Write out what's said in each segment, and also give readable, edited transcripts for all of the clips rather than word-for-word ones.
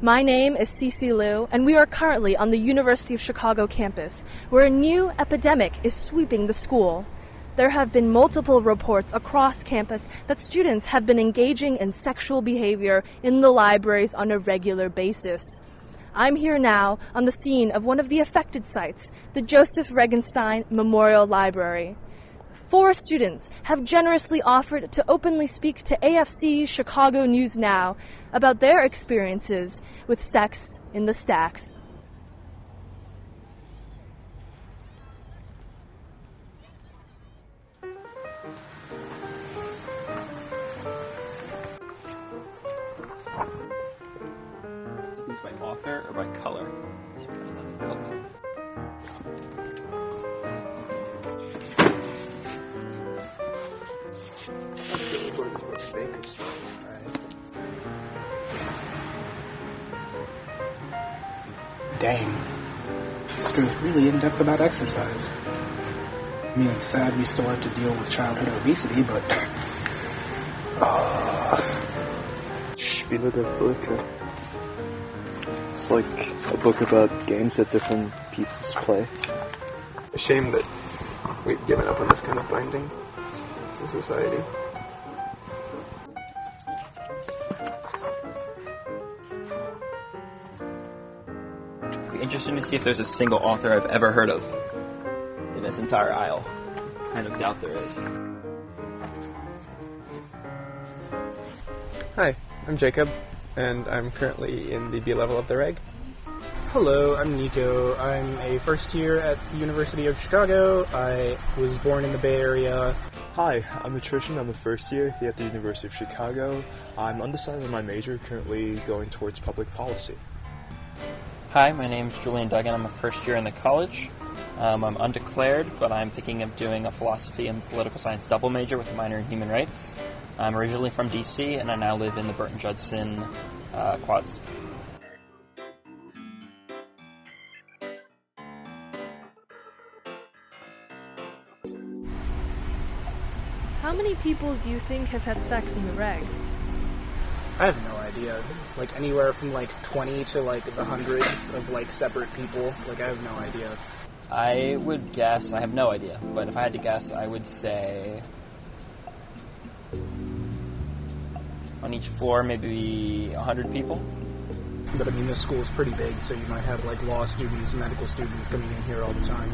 My name is Cece Liu, and we are currently on the University of Chicago campus, where a new epidemic is sweeping the school. There have been multiple reports across campus that students have been engaging in sexual behavior in the libraries on a regular basis. I'm here now on the scene of one of the affected sites, the Joseph Regenstein Memorial Library. 4 students have generously offered to openly speak to AFC Chicago News Now about their experiences with sex in the stacks. These by author or by color? So you've got 11 colors. Dang. This goes really in-depth about exercise. I mean, it's sad we still have to deal with childhood obesity, but... Spiele der Völker. It's like a book about games that different peoples play. A shame that we've given up on this kind of binding to society. It'd be interesting to see if there's a single author I've ever heard of in this entire aisle. Kind of doubt there is. Hi, I'm Jacob, and I'm currently in the B level of the Reg. Hello, I'm Nico. I'm a first year at the University of Chicago. I was born in the Bay Area. Hi, I'm Attrition. I'm a first year here at the University of Chicago. I'm undecided on my major, currently going towards public policy. Hi, my name's Julian Duggan. I'm a first year in the college. I'm undeclared, but I'm thinking of doing a philosophy and political science double major with a minor in human rights. I'm originally from DC, and I now live in the Burton-Judson quads. How many people do you think have had sex in the Reg? I have no idea. Like anywhere from like 20 to like the hundreds of like separate people. Like I have no idea. I would guess, I have no idea, but if I had to guess, I would say on each floor maybe 100 people. But I mean, this school is pretty big, so you might have like law students, medical students coming in here all the time.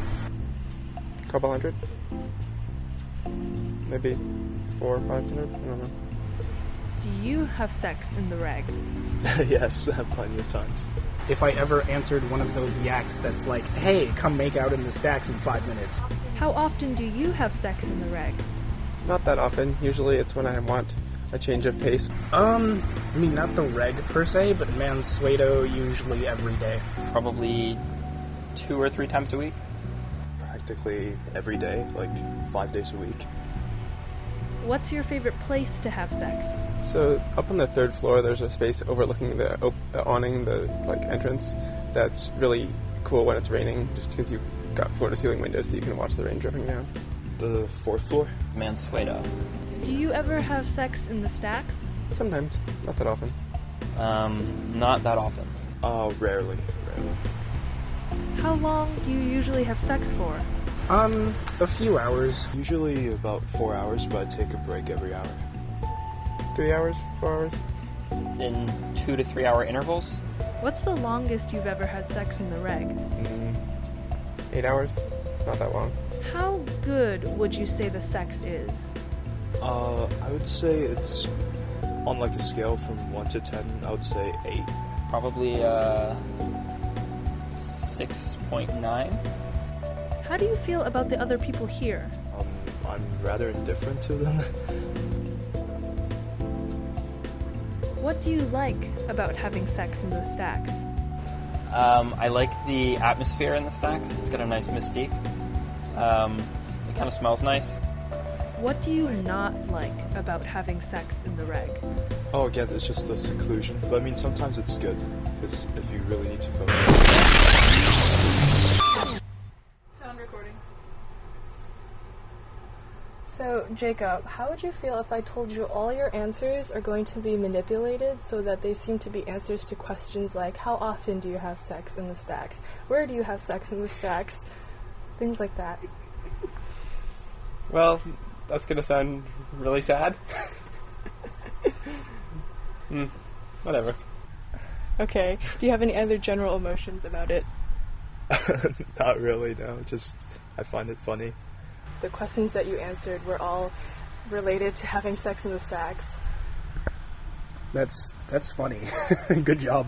Couple hundred? Maybe 400 or 500? I don't know. Do you have sex in the Reg? Yes, plenty of times. If I ever answered one of those yaks that's like, hey, come make out in the stacks in 5 minutes. How often do you have sex in the Reg? Not that often. Usually it's when I want a change of pace. I mean, not the Reg per se, but Mansueto usually every day. Probably 2 or 3 times a week. Practically every day, like 5 days a week. What's your favorite place to have sex? So up on the 3rd floor, there's a space overlooking the awning, the like entrance. That's really cool when it's raining, just because you've got floor-to-ceiling windows that you can watch the rain dripping down. The 4th floor? Mansueto. Do you ever have sex in the stacks? Sometimes, not that often. Not that often. Rarely. How long do you usually have sex for? A few hours. Usually about 4 hours, but I take a break every hour. 3 hours? 4 hours? In 2 to 3 hour intervals. What's the longest you've ever had sex in the Reg? 8 hours? Not that long. How good would you say the sex is? I would say it's on like a scale from 1 to 10, I would say 8. Probably 6.9. How do you feel about the other people here? I'm rather indifferent to them. What do you like about having sex in those stacks? I like the atmosphere in the stacks. It's got a nice mystique. It kind of smells nice. What do you not like about having sex in the Reg? Oh, again, it's just the seclusion. But I mean, sometimes it's good, because if you really need to focus. Sound recording. So, Jacob, how would you feel if I told you all your answers are going to be manipulated so that they seem to be answers to questions like, how often do you have sex in the stacks? Where do you have sex in the stacks? Things like that. Well, that's gonna sound really sad. Whatever. Okay. Do you have any other general emotions about it? Not really, no. Just, I find it funny. The questions that you answered were all related to having sex in the stacks. That's funny. Good job.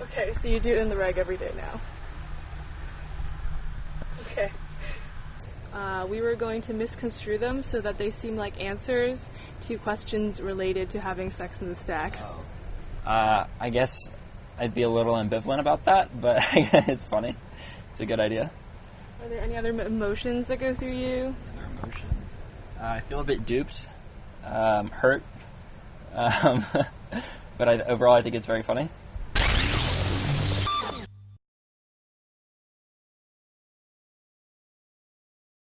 Okay, so you do it in the reg every day now. Okay. We were going to misconstrue them so that they seem like answers to questions related to having sex in the stacks. I guess I'd be a little ambivalent about that, but it's funny. It's a good idea. Are there any other emotions that go through you? Other emotions. I feel a bit duped, hurt, but overall I think it's very funny.